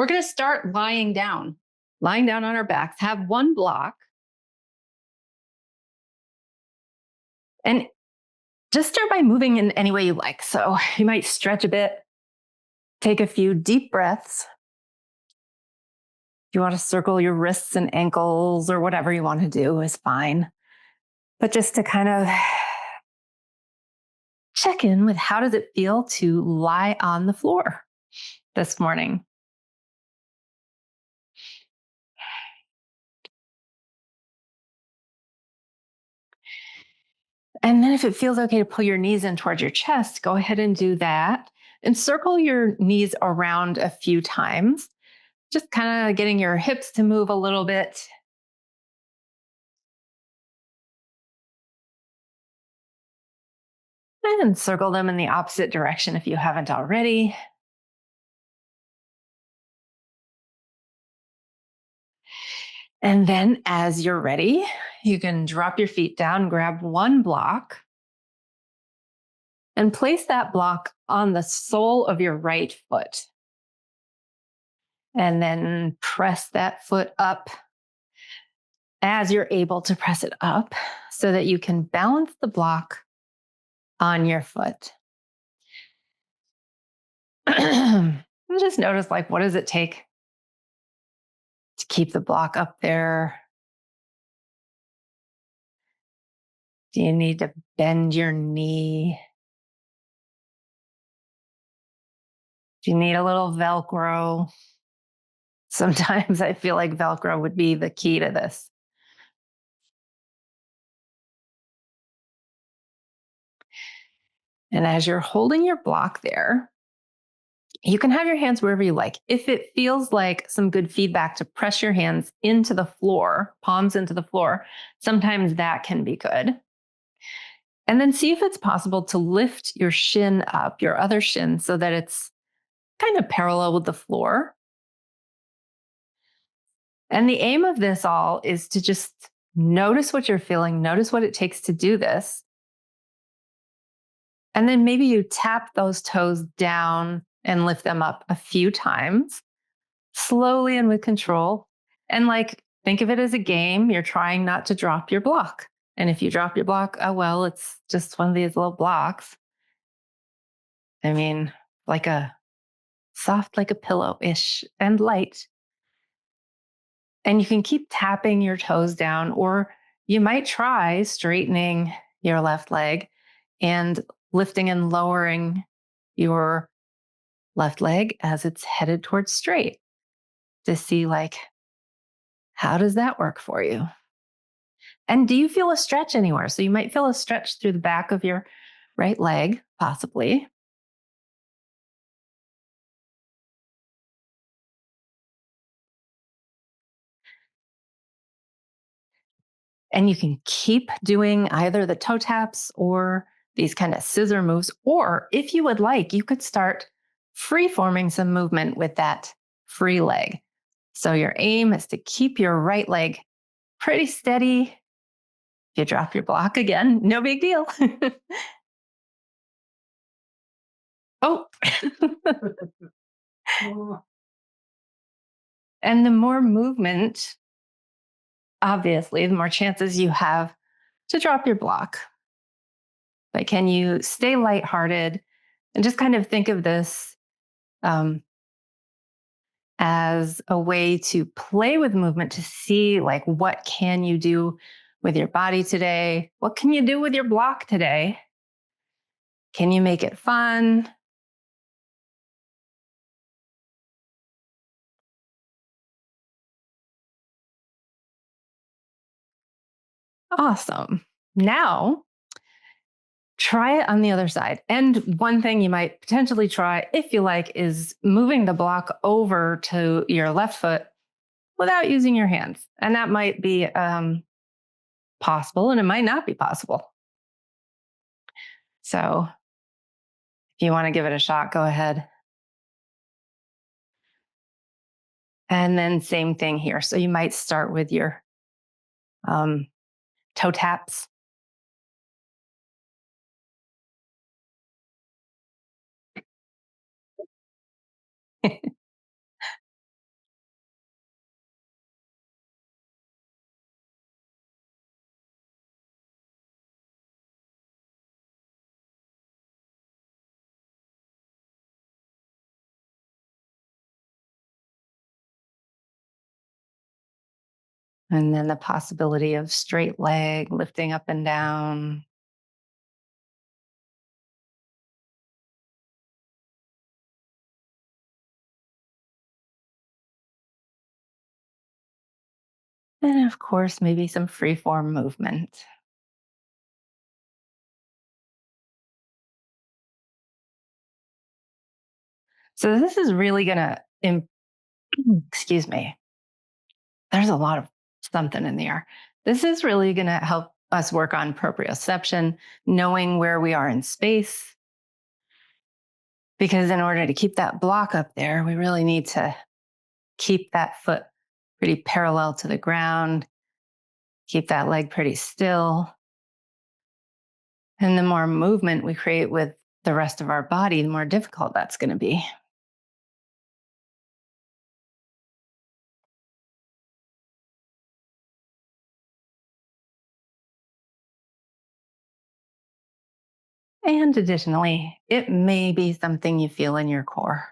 We're going to start lying down on our backs. Have one block. And just start by moving in any way you like. So you might stretch a bit, take a few deep breaths. If you want to circle your wrists and ankles or whatever you want to do is fine. But just to kind of check in with how does it feel to lie on the floor this morning? And then if it feels okay to pull your knees in towards your chest, go ahead and do that. And circle your knees around a few times, just kind of getting your hips to move a little bit. And circle them in the opposite direction if you haven't already. And then as you're ready, you can drop your feet down, grab one block, and place that block on the sole of your right foot. And then press that foot up as you're able to press it up so that you can balance the block on your foot. Just notice, like, what does it take to keep the block up there? Do you need to bend your knee? Do you need a little Velcro? Sometimes I feel like Velcro would be the key to this. And as you're holding your block there, you can have your hands wherever you like. If it feels like some good feedback to press your hands into the floor, palms into the floor, sometimes that can be good. And then see if it's possible to lift your shin up, your other shin, so that it's kind of parallel with the floor. And the aim of this all is to just notice what you're feeling, notice what it takes to do this. And then maybe you tap those toes down and lift them up a few times, slowly and with control. And like, think of it as a game. You're trying not to drop your block. And if you drop your block, oh, well, it's just one of these little blocks. I mean, like a soft, like a pillow-ish and light. And you can keep tapping your toes down, or you might try straightening your left leg and lifting and lowering your left leg as it's headed towards straight to see, like, how does that work for you? And do you feel a stretch anywhere? So you might feel a stretch through the back of your right leg, possibly. And you can keep doing either the toe taps or these kind of scissor moves. Or if you would like, you could start free forming some movement with that free leg. So your aim is to keep your right leg pretty steady. If you drop your block again, no big deal. Oh. And the more movement, obviously, the more chances you have to drop your block. But can you stay lighthearted and just kind of think of this as a way to play with movement, to see, like, what can you do with your body today? What can you do with your block today? Can you make it fun? Awesome. Now, try it on the other side. And one thing you might potentially try, if you like, is moving the block over to your left foot without using your hands. And that might be possible, and it might not be possible. So if you want to give it a shot, go ahead. And then same thing here. So you might start with your toe taps. And then the possibility of straight leg lifting up and down. And of course, maybe some freeform movement. So this is really going to, excuse me, there's a lot of something in the air. This is really going to help us work on proprioception, knowing where we are in space. Because in order to keep that block up there, we really need to keep that foot pretty parallel to the ground, keep that leg pretty still. And the more movement we create with the rest of our body, the more difficult that's going to be. And additionally, it may be something you feel in your core.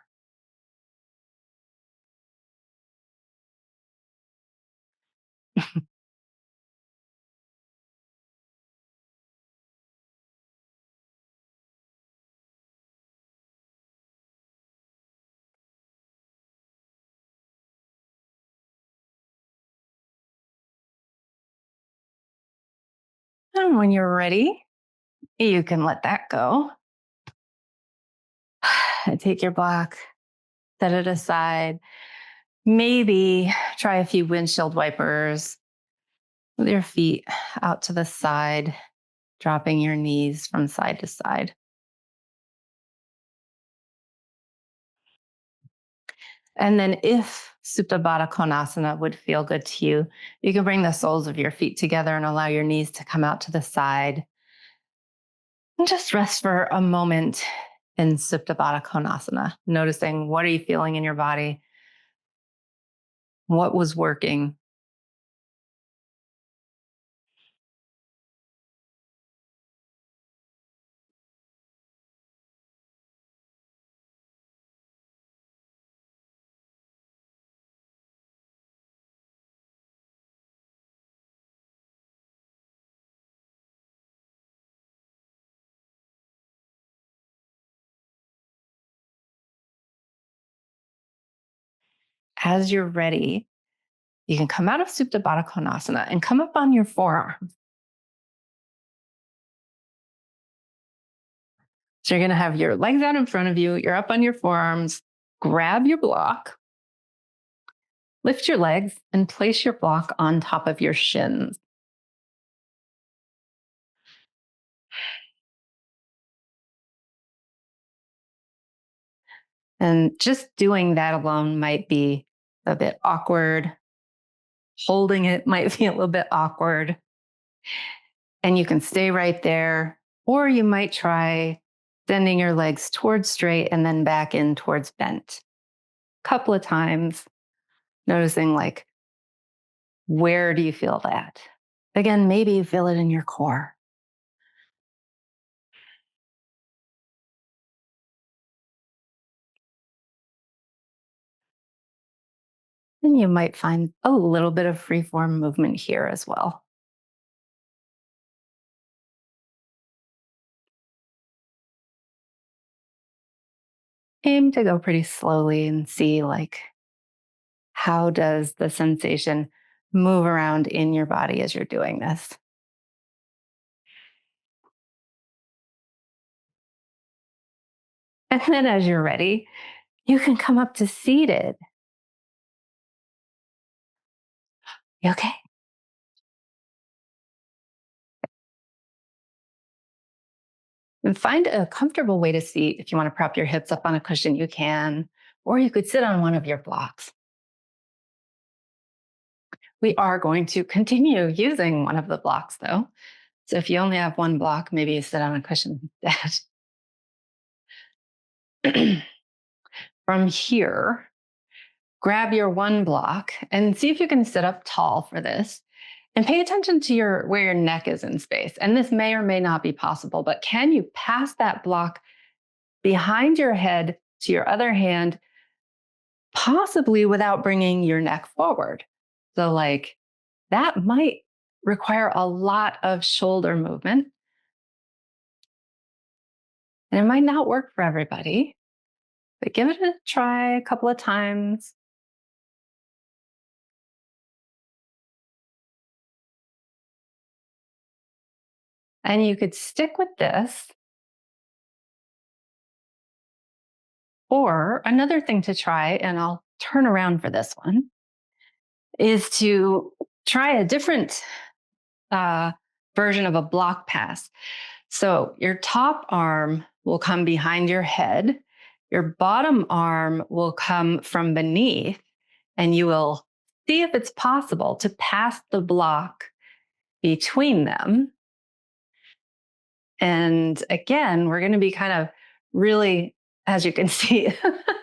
And when you're ready, you can let that go. Take your block, set it aside. Maybe try a few windshield wipers with your feet out to the side, dropping your knees from side to side. And then if Supta Baddha Konasana would feel good to you, you can bring the soles of your feet together and allow your knees to come out to the side. And just rest for a moment in Supta Baddha Konasana, noticing what are you feeling in your body? What was working? As you're ready, you can come out of Supta Baddha Konasana and come up on your forearm. So you're going to have your legs out in front of you. You're up on your forearms. Grab your block, lift your legs, and place your block on top of your shins. And just doing that alone might be a bit awkward. Holding it might be a little bit awkward. And you can stay right there, or you might try sending your legs towards straight and then back in towards bent. A couple of times, noticing like, where do you feel that? Again, maybe you feel it in your core. And you might find a little bit of freeform movement here as well. Aim to go pretty slowly and see like how does the sensation move around in your body as you're doing this. And then as you're ready, you can come up to seated. You okay? And find a comfortable way to seat. If you want to prop your hips up on a cushion, you can, or you could sit on one of your blocks. We are going to continue using one of the blocks though. So if you only have one block, maybe you sit on a cushion instead. From here, grab your one block and see if you can sit up tall for this. And pay attention to where your neck is in space. And this may or may not be possible, but can you pass that block behind your head to your other hand, possibly without bringing your neck forward? So like that might require a lot of shoulder movement. And it might not work for everybody, but give it a try a couple of times. And you could stick with this. Or another thing to try, and I'll turn around for this one, is to try a different uh, version of a block pass. So your top arm will come behind your head, your bottom arm will come from beneath, and you will see if it's possible to pass the block between them. And again, we're going to be kind of really, as you can see,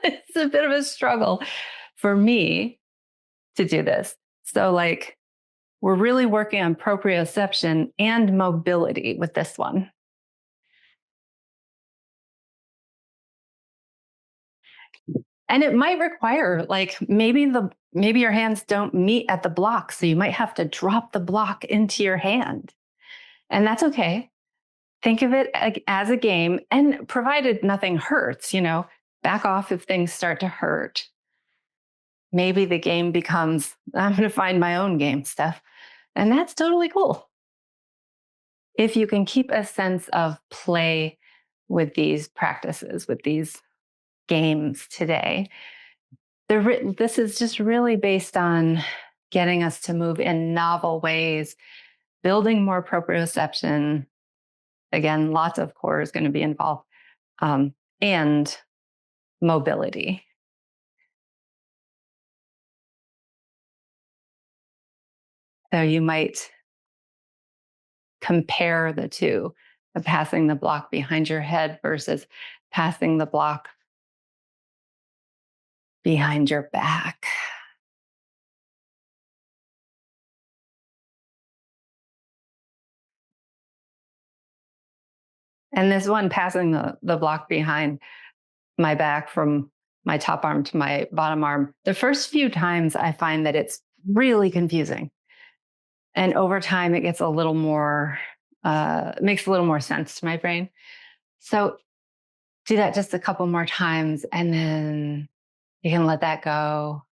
it's a bit of a struggle for me to do this. So, like, we're really working on proprioception and mobility with this one. And it might require, like, maybe your hands don't meet at the block, so you might have to drop the block into your hand. And that's okay. Think of it as a game, and provided nothing hurts, back off if things start to hurt. Maybe the game becomes, I'm going to find my own game stuff. And that's totally cool. If you can keep a sense of play with these practices, with these games today, this is just really based on getting us to move in novel ways, building more proprioception. Again, lots of core is going to be involved, and mobility. So you might compare the two, the passing the block behind your head versus passing the block behind your back. And this one, passing the block behind my back from my top arm to my bottom arm, the first few times I find that it's really confusing. And over time, it gets a little more, makes a little more sense to my brain. So do that just a couple more times, and then you can let that go.